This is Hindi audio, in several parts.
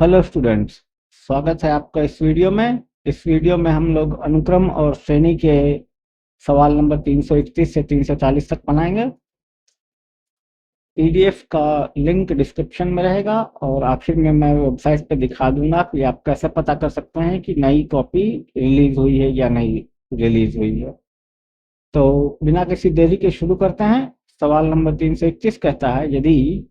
हेलो स्टूडेंट्स, स्वागत है आपका इस वीडियो में हम लोग अनुक्रम और श्रेणी के सवाल नंबर 331 से 340 तक बनाएंगे। पीडीएफ का लिंक डिस्क्रिप्शन में रहेगा और आखिर में मैं वेबसाइट पे दिखा दूंगा कि आप कैसे पता कर सकते हैं कि नई कॉपी रिलीज हुई है या नहीं रिलीज हुई है। तो बिना किसी देरी के शुरू करते हैं। सवाल नंबर 321 कहता है, यदि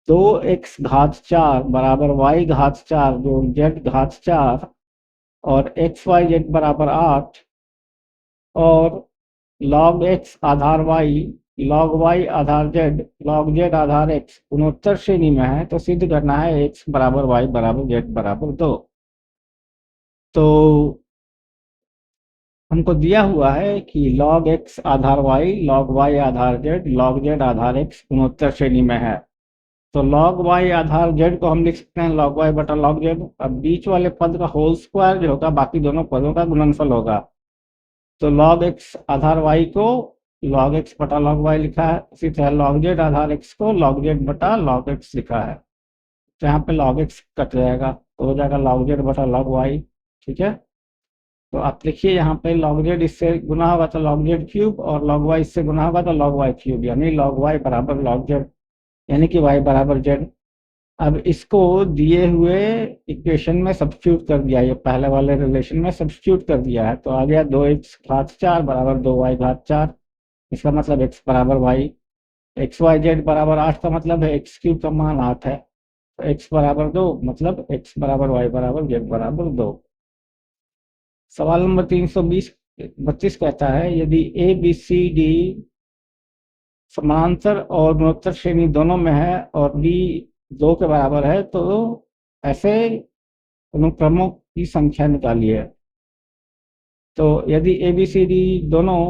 2x घात 4 बराबर y घात 4 जोड़ z घात 4 और एक्स वाई जेड बराबर 8 और log x आधार y log y आधार z log z आधार x गुणोत्तर श्रेणी में है, तो सिद्ध करना है x बराबर y बराबर z बराबर 2। तो हमको दिया हुआ है कि log x आधार y log y आधार z log z आधार x गुणोत्तर श्रेणी में है। तो log y आधार z को हम लिख सकते हैं log y बटा log z। अब बीच वाले पद का होल स्क्वायर जो होगा बाकी दोनों पदों का गुणनफल होगा। तो log x आधार y को log x बटा log y लिखा है, इसी तरह log z आधार x को log z बटा log x लिखा है। तो यहाँ पे log x कट जाएगा तो हो जाएगा log z बटा log y। ठीक है, तो आप लिखिए यहाँ पे log z इससे गुना होगा तो log z क्यूब और log y इससे गुना होगा तो log y क्यूब, यानी log y बराबर log z, यानी कि y बराबर z। अब इसको दिए हुए इक्वेशन में सब्स्टिट्यूट कर दिया, ये पहले वाले रिलेशन में सब्स्टिट्यूट कर दिया है, तो आ गया 2x घात 4 बराबर 2y घात 4। इसका मतलब x बराबर y, एक्स वाई जेड बराबर 8 का मतलब है x क्यूब का मान 8 है, तो x बराबर 2 मतलब x बराबर y बराबर z बराबर 2। सवाल नंबर 332 कहता है, यदि ए बी सी डी समानांतर और गुणोत्तर श्रेणी दोनों में है और बी 2 के बराबर है, तो ऐसे अनुक्रमों की संख्या निकालिए। तो यदि ए बी सी डी दोनों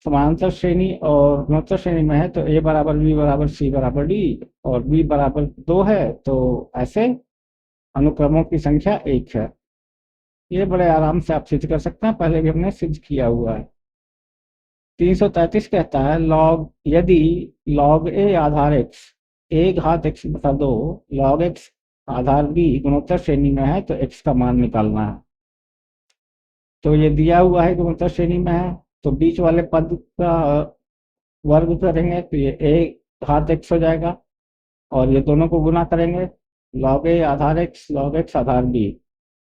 समानांतर श्रेणी और गुणोत्तर श्रेणी में है तो ए बराबर बी बराबर सी बराबर डी और बी बराबर 2 है, तो ऐसे अनुक्रमों की संख्या 1 है। ये बड़े आराम से आप सिद्ध कर सकते हैं, पहले भी हमने सिद्ध किया हुआ है। 333 कहता है, यदि log a Aadhaar x a घात x बटा 2 log x आधार b गुणोत्तर श्रेणी में है तो x का मान निकालना है। तो ये दिया हुआ है गुणोत्तर श्रेणी में है, तो बीच वाले पद का वर्ग करेंगे तो ये a घात x हो जाएगा और ये दोनों को गुना करेंगे log a Aadhaar x log x Aadhaar b।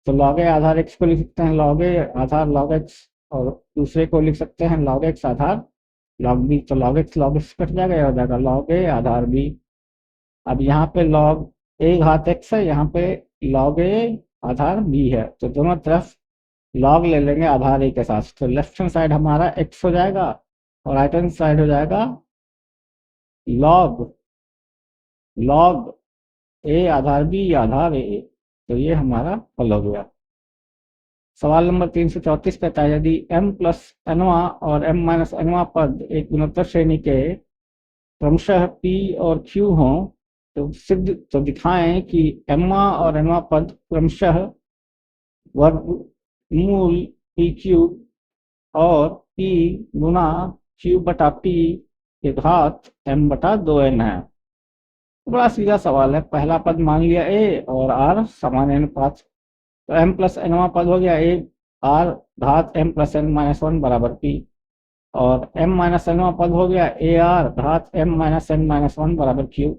तो log a आधार x को लिख सकते हैं log a Aadhaar log x और दूसरे को लिख सकते हैं log x आधार log b। तो log x कट जाएगा, यह हो जाएगा log a आधार b। अब यहाँ पे log a घात x है, यहाँ पे log a आधार b है, तो दोनों तरफ log ले लेंगे आधार a के साथ। तो लेफ्ट हैंड साइड हमारा x हो जाएगा और राइट हैंड साइड हो जाएगा log a Aadhaar b Aadhaar a। तो ये हमारा हल हो गया। सवाल नंबर 334 कहता है, यदि m प्लस nवा और m माइनस nवा पद एक गुणोत्तर श्रेणी के क्रमशः p और q हों, तो दिखाएं कि mवा और nवा पद क्रमशः वर्गमूल p क्यूब और p गुना q बटा p के घात m बटा 2n है। तो बड़ा सीधा सवाल है, पहला पद मान लिया a और r समान अनुपात, तो m प्लस nवा पद हो गया a r घात m प्लस n माइनस 1 बराबर p और m माइनस nवा पद हो गया a r घात m माइनस n माइनस 1 बराबर q।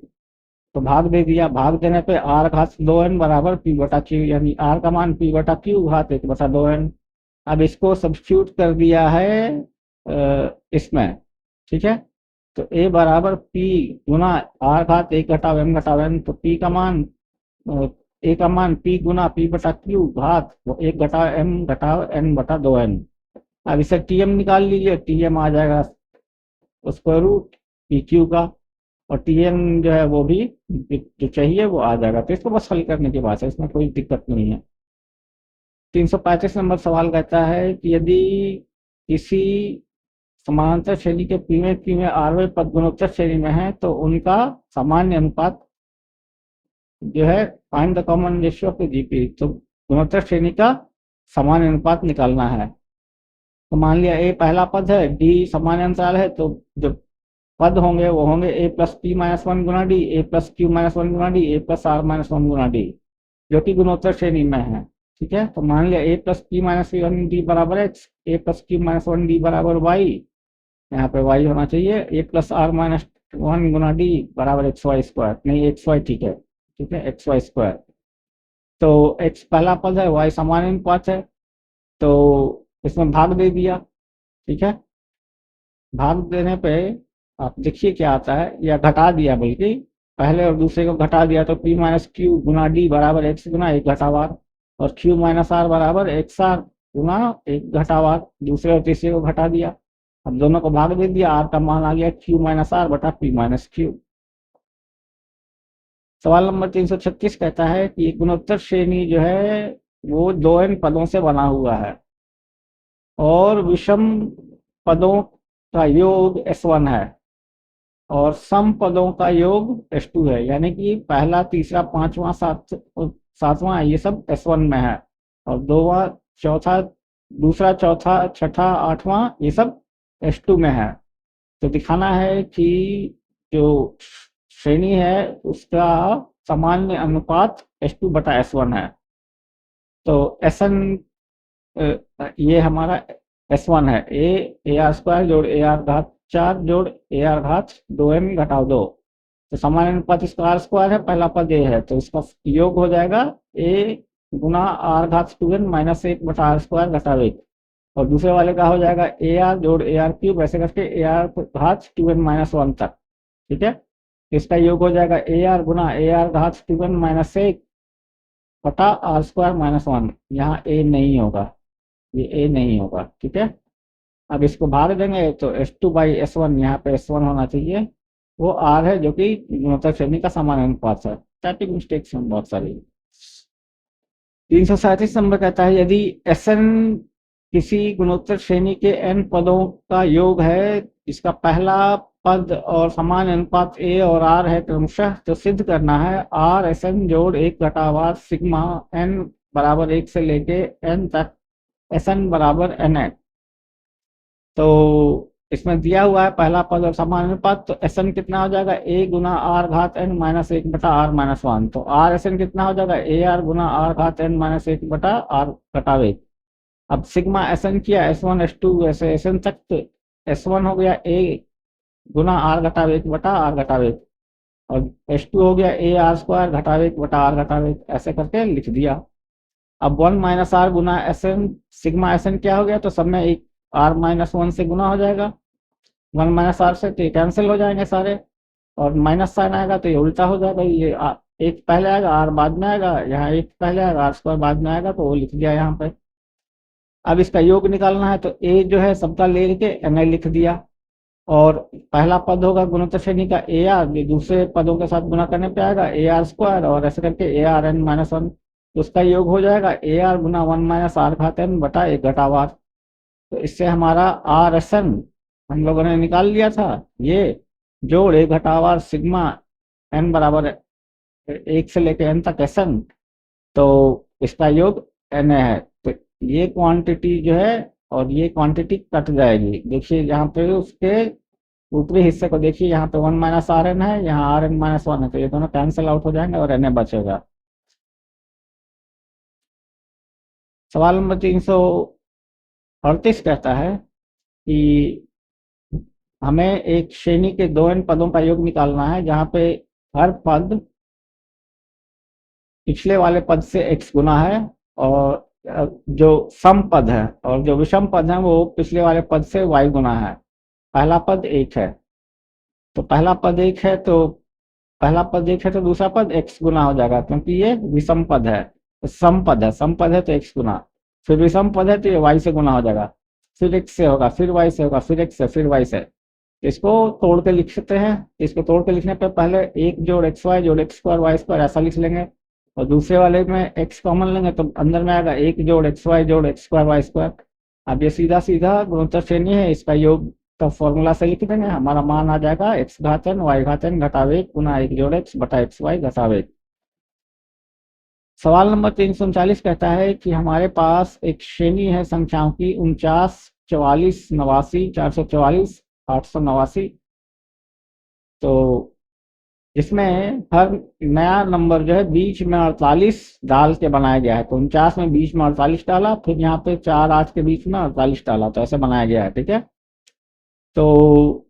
तो भाग दे दिया, भाग देने पे r घात 2n बराबर p बटा q, यानी r का मान p बटा q घात 1 बटा 2n। अब इसको सब्स्टिट्यूट कर दिया है इसमें। ठीक है, तो a बराबर p गुना r घात 1 घटाव m घटाव n, तो p का मान a का मान p गुना p बटा q घात 1 घटाव m घटाव n बटा 2n। अब इसे tm निकाल लीजिए, tm आ जाएगा स्क्वायर रूट पी क्यू का और tn जो है वो भी जो चाहिए वो आ जाएगा। तो इसको बस हल करने की बात है, इसमें कोई दिक्कत नहीं है। 335 नंबर सवाल कहता है कि यदि किसी समानांतर श्रेणी के पी में आरवें पद गुणोत्तर श्रेणी में है तो उनका सामान्य अनुपात जो है find the common ratio of GP. तो गुणोत्तर श्रेणी का सामान्य अनुपात निकालना है। तो मान लिया ए पहला पद है, डी सामान्य अंतराल है, तो जो पद होंगे वो होंगे A plus P minus one गुना D, A plus Q minus one गुना D, A plus R minus one गुना डी, जो कि गुणोत्तर श्रेणी में है। ठीक है, तो मान लिया A plus P minus one D बराबर X, A plus Q minus one D बराबर वाई, यहाँ पे वाई होना चाहिए, A plus R minus one गुना डी बराबर एक्स वाई स्क्वायर, नहीं एक्स वाई ठीक है, ठीक है एक्स वाई स्क्वायर। तो एक्स पहला पद है, वाई समानुपात है, तो इसमें भाग दे दिया। ठीक है, भाग देने पे आप देखिए क्या आता है, या घटा दिया, बल्कि पहले और दूसरे को घटा दिया, तो पी माइनस क्यू गुना डी बराबर एक्स गुना एक घटावार, और क्यू माइनस आर बराबर एक्स आर गुना एक घटावार, दूसरे और तीसरे को घटा दिया। अब दोनों को भाग दे दिया, आर का मान आ गया क्यू माइनस आर बटा पी माइनस क्यू। सवाल नंबर 336 कहता है कि गुणोत्तर श्रेणी जो है वो दो n पदों से बना हुआ है और विषम पदों का योग S1 है और सम पदों का योग S2 है, यानी कि पहला तीसरा पांचवा सातवां ये सब S1 में है, और दोवा चौथा दूसरा चौथा छठा आठवां ये सब S2 में है। तो दिखाना है कि जो श्रेणी है उसका सामान्य अनुपात S2 बटा S1 है। तो Sn ये हमारा S1 है, ए आर स्क्वायर जोड़ ए आर घात 4 जोड़ ए आर घात 2n घटाव 2। तो सामान्य अनुपात इसका आर स्क्वायर है, पहला पद ए है, तो इसका योग हो जाएगा ए गुना आर घात 2n माइनस 1 बटा आर स्क्वायर घटाव 1, और दूसरे वाले का हो जाएगा ए आर जोड़ ए आर क्यूब, ऐसे करके ए आर घात 2n माइनस 1 तक। ठीक है, इसका योग हो जाएगा A R Guna A R घात 2n माइनस 1 बटा आर स्क्वायर माइनस 1, यहाँ ए नहीं होगा, ये ए नहीं होगा। ठीक है, अब इसको भाग देंगे तो S2 बाई S1, यहाँ पे S1 होना चाहिए, वो R है जो कि गुणोत्तर श्रेणी का समान अनुपात है। स्टैटिक मिस्टेक्स हैं बहुत सारी। 337 नंबर कहता है यदि Sn किसी गुणोत्तर श्रेणी के n पदों का योग है जिसका पहला पद और समान अनुपात a और r है क्रमशः, तो सिद्ध करना है r Sn जोड़ एक घटावार सिग्मा n बराबर 1 से लेके n तक Sn बराबर n। तो इसमें दिया हुआ है पहला पद और समान अनुपात, तो Sn कितना हो जाएगा a गुना आर घात n माइनस 1 बटा आर माइनस 1, तो r Sn कितना हो जाएगा ए आर गुना आर घात n माइनस 1 बटा आर घटाव 1। अब सिग्मा Sn किया S1 S2 ऐसे Sn तक, तो S1 हो गया a गुना आर घटाव 1 बटा आर घटाव 1, और S2 हो गया a आर स्क्वायर घटाव 1 बटा आर घटाव 1, ऐसे करके लिख दिया। अब 1 माइनस आर गुना Sn, सिग्मा Sn क्या हो गया, तो सब में एक आर माइनस 1 से गुना हो जाएगा, 1 माइनस आर से, तो ये कैंसिल हो जाएंगे सारे, और माइनस साइन आएगा तो ये उल्टा हो जाएगा, ये एक पहले आएगा आर बाद में आएगा, यहाँ एक पहले आएगा आर स्क्वायर बाद में आएगा, तो वो लिख दिया यहाँ पे। अब इसका योग निकालना है, तो ए जो है सबका ले के एन लिख दिया, और पहला पद होगा गुणोत्तर श्रेणी का ए आर, दूसरे पदों के साथ गुना करने पे आएगा ए आर स्क्वायर, और ऐसे करके ए आर एन माइनस 1, तो उसका योग हो जाएगा ए आर गुना 1 माइनस आर घात n बटा एक घटावार। तो इससे हमारा आर एस एन हम लोगों ने निकाल लिया था, ये जोड़ एक घटावार सिग्मा n बराबर 1 से लेकर n तक एस एन, तो इसका योग n है। तो ये क्वांटिटी जो है और ये क्वांटिटी कट जाएगी, देखिए यहाँ पे उसके ऊपरी हिस्से को देखिए, यहाँ पे 1 माइनस आर एन है, यहाँ आर एन माइनस 1 है, तो ये दोनों कैंसिल आउट हो जाएंगे और एन बचेगा। सवाल नंबर 338 कहता है कि हमें एक श्रेणी के दो n पदों का योग निकालना है जहां पे हर पद पिछले वाले पद से x गुना है, और जो सम पद है और जो विषम पद है वो पिछले वाले पद से y गुना है। पहला पद 1 है, तो पहला पद 1 है, तो पहला पद 1 है तो दूसरा पद x गुना हो जाएगा, क्योंकि ये विषम पद है, तो सम पद है, सम पद है तो x गुना, फिर विषम पद है तो ये y से गुना हो जाएगा, फिर x से होगा, फिर y से होगा, फिर x से, फिर y से। इसको तोड़ के लिख सकते हैं, इसको तोड़ के लिखने पे पहले 1 जोड़ एक्स वाई जोड़ एक्स स्क्वायर वाई स्क्वायर ऐसा लिख लेंगे, और दूसरे वाले में x कॉमन लेंगे तो अंदर में आएगा 1 जोड़ एक्स वाई जोड़ एक्स स्क्वायर वाई स्क्वायर। अब ये सीधा सीधा गुणोत्तर श्रेणी है, इसका योग का फॉर्मूला से लिख देंगे, हमारा मान आ जाएगा x घात n y घात n घटाव 1 गुना 1 जोड़ x बटा एक्स वाई घटाव 1। सवाल नंबर 339 कहता है कि हमारे पास एक श्रेणी है संख्याओं की 49 44 89 444 889, तो इसमें हर नया नंबर जो है बीच में 48 डाल के बनाया गया है। तो 49 में बीच में 48 डाला, फिर यहाँ पे 4 8 के बीच में 48 डाला, तो ऐसे बनाया गया है। ठीक है, तो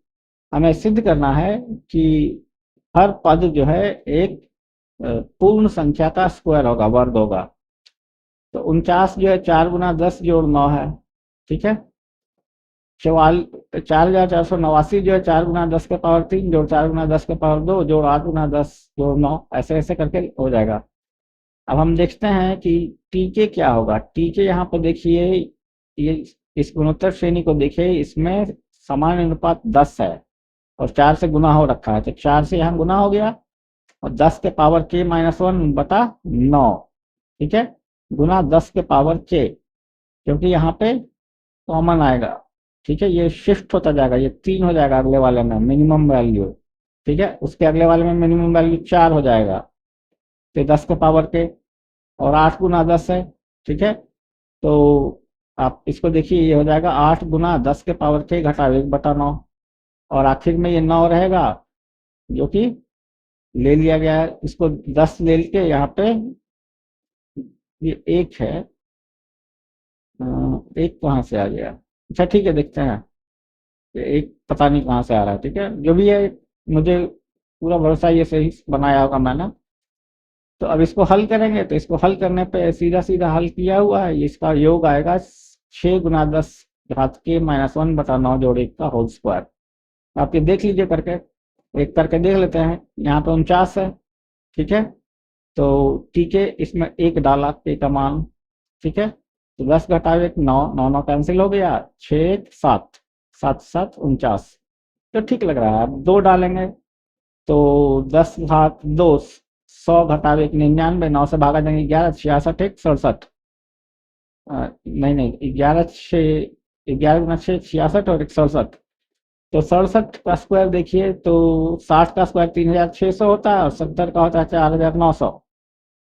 हमें सिद्ध करना है कि हर पद जो है एक पूर्ण संख्या का स्क्वायर होगा, वर्ग होगा। तो 49 जो है 4 गुना 10 जोड़ 9 है। ठीक है, 4489 जो है 4 गुना 10 के पावर 3 जोड़ 4 गुना 10 के पावर 2 जोड़ 8 गुना 10 जोड़ 9, ऐसे ऐसे करके हो जाएगा। अब हम देखते हैं कि टीके क्या होगा। टीके यहाँ पर देखिए, ये इस गुणोत्तर श्रेणी को देखिए, इसमें समान अनुपात 10 है और 4 से गुना हो रखा है। तो 4 से यहाँ गुना हो गया और 10 के पावर के -1 बटा 9। ठीक है, गुना 10 के पावर के, क्योंकि यहाँ पे कॉमन आएगा। ठीक है, ये शिफ्ट होता जाएगा, ये 3 हो जाएगा अगले वाले में मिनिमम वैल्यू। ठीक है, उसके अगले वाले में मिनिमम वैल्यू 4 हो जाएगा। तो 10 के पावर के और 8 गुना 10 है। ठीक है, तो आप इसको देखिए, ये हो जाएगा 8 गुना 10 के पावर के घटा 1 बटा 9, और आखिर में ये 9 रहेगा जो कि ले लिया गया है। इसको 10 ले के यहाँ पे ये 1 है, एक कहाँ से आ गया? अच्छा ठीक है, देखते हैं। ये एक पता नहीं कहाँ से आ रहा है। ठीक है, जो भी है, मुझे पूरा भरोसा ये सही बनाया होगा मैंने। तो अब इसको हल करेंगे, तो इसको हल करने पे सीधा सीधा हल किया हुआ है, इसका योग आएगा 6 गुना 10 घात के -1 बटा 9 जोड़ 1 का होल स्क्वायर। आप ये देख लीजिए करके, एक करके देख लेते हैं। यहाँ पे 49 है। ठीक है, तो ठीक है, इसमें 1 डाला के का मान। ठीक है, तो 10 घटाव 1 9, 9 9 कैंसिल हो गया, 6 7 7 7 49। तो ठीक लग रहा है। अब 2 डालेंगे, तो 10 घात 2 100 घटाव 1 99, 9 से भागा देंगे 11 66 1 67। नहीं नहीं, 11 6 11 गुना 6 66 और 1 67। तो 67 का स्क्वायर देखिए, तो 60 का स्क्वायर 3600 होता है और 70 का होता है 4900।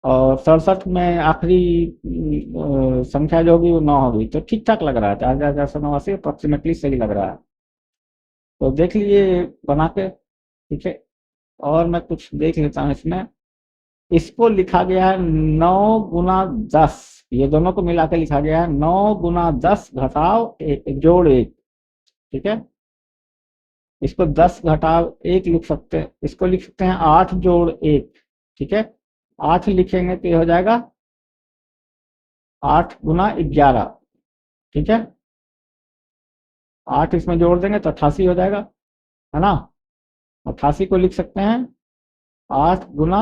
और 67 में आखिरी संख्या जो होगी वो 9 होगी। तो ठीक ठाक लग रहा है, 4489 अप्रोक्सीमेटली सही लग रहा है। तो देख लीजिए बना के। ठीक है, और मैं कुछ देख लेता हूँ इसमें। इसको लिखा गया है 9 गुना 10, ये दोनों को मिला के लिखा गया है 9 गुना 10 घटाव जोड़ 1। ठीक है, इसको 10 घटाव 1 लिख सकते हैं, इसको लिख सकते हैं 8 जोड़ 1। ठीक है, 8 लिखेंगे तो ये हो जाएगा 8 गुना 11। ठीक है, 8 इसमें जोड़ देंगे तो 88 हो जाएगा, है ना। 88 को लिख सकते हैं 8 गुना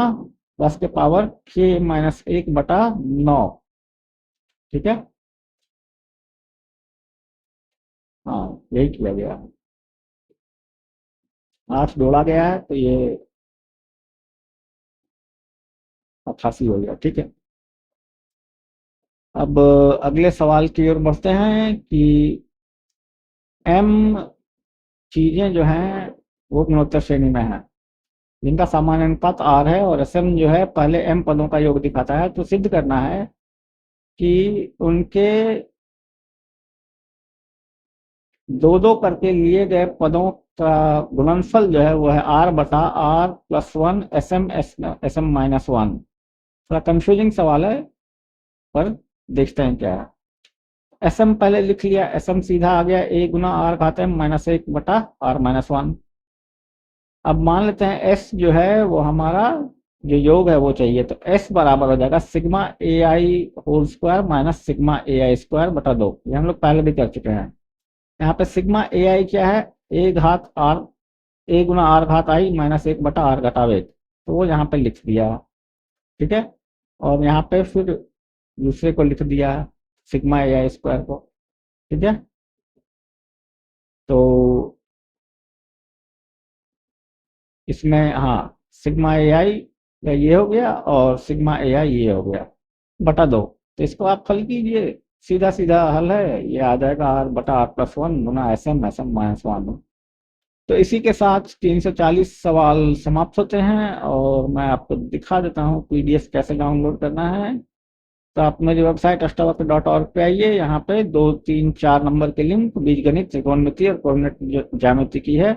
10 के पावर के -1 बटा 9। ठीक है, हाँ यही किया गया, 8 जोड़ा गया है तो ये 88 हो गया। ठीक है, अब अगले सवाल की ओर बढ़ते हैं कि m चीजें जो हैं वो गुणोत्तर श्रेणी में है, जिनका सामान्य अनुपात r है, और sm जो है पहले m पदों का योग दिखाता है। तो सिद्ध करना है कि उनके दो दो करके लिए गए पदों का गुणनफल जो है वो है r बटा r प्लस 1 sm माइनस 1। थोड़ा कंफ्यूजिंग सवाल है, पर देखते हैं क्या है। एसएम पहले लिख लिया, एसएम सीधा आ गया a गुना r घात m -1 बटा r -1। अब मान लेते हैं s जो है वो हमारा जो योग है वो चाहिए, तो s बराबर हो जाएगा सिग्मा ए आई होल स्क्वायर माइनस सिग्मा ए आई स्क्वायर बटा 2। ये हम लोग पहले भी कर चुके हैं। यहाँ पे सिग्मा ए आई क्या है, a घात r, a गुना r घात i -1 बटा r घटाव 1, तो वो यहाँ पे लिख दिया। ठीक है, और यहाँ पे फिर दूसरे को लिख दिया सिग्मा ए आई स्क्वायर को। ठीक है, तो इसमें हाँ सिग्मा ए आई ये हो गया और सिग्मा ए आई ये हो गया बटा 2। तो इसको आप हल कीजिए, सीधा सीधा हल है, ये आ जाएगा r बटा r प्लस 1 गुना एसएम माइनस 1। तो इसी के साथ 340 सवाल समाप्त होते हैं, और मैं आपको दिखा देता हूँ पीडीएफ कैसे डाउनलोड करना है। तो आप मेरी वेबसाइट अष्टावक्र.org पे आइए, यहाँ पे 2 3 4 नंबर के लिंक बीजगणित, त्रिकोणमिति और कोऑर्डिनेट ज्यामिति की है।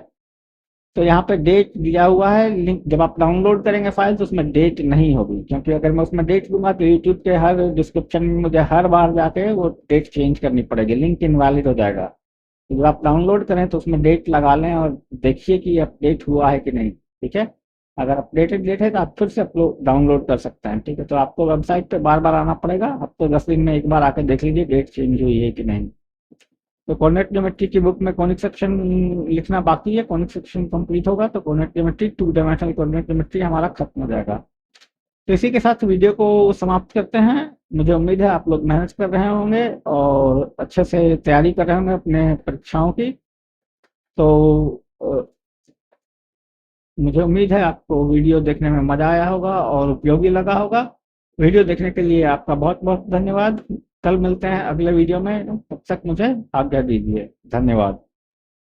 तो यहाँ पे डेट दिया हुआ है, लिंक जब आप डाउनलोड करेंगे फाइल तो उसमें डेट नहीं होगी, क्योंकि अगर मैं उसमें डेट दूंगा तो यूट्यूब के हर डिस्क्रिप्शन में मुझे हर बार जाके वो डेट चेंज करनी पड़ेगी, लिंक इनवैलिड हो जाएगा। तो जब आप डाउनलोड करें तो उसमें डेट लगा लें और देखिए कि अपडेट हुआ है कि नहीं, ठीक है। अगर अपडेटेड डेट है तो आप फिर से अपलोड डाउनलोड कर सकते हैं, ठीक है। तो आपको वेबसाइट पे बार बार आना पड़ेगा, हफ्ते 10 दिन में एक बार आके देख लीजिए डेट चेंज हुई है कि नहीं। तो कोऑर्डिनेट ज्योमेट्री की बुक में कॉनिक सेक्शन लिखना बाकी है, कॉनिक सेक्शन कंप्लीट होगा तो coordinate geometry, two dimensional coordinate geometry हमारा खत्म हो जाएगा। तो इसी के साथ वीडियो को समाप्त करते हैं। मुझे उम्मीद है आप लोग मेहनत कर रहे होंगे और अच्छे से तैयारी कर रहे होंगे अपने परीक्षाओं की। तो मुझे उम्मीद है आपको वीडियो देखने में मजा आया होगा और उपयोगी लगा होगा। वीडियो देखने के लिए आपका बहुत बहुत धन्यवाद। कल मिलते हैं अगले वीडियो में, तब तक मुझे आज्ञा दीजिए। धन्यवाद।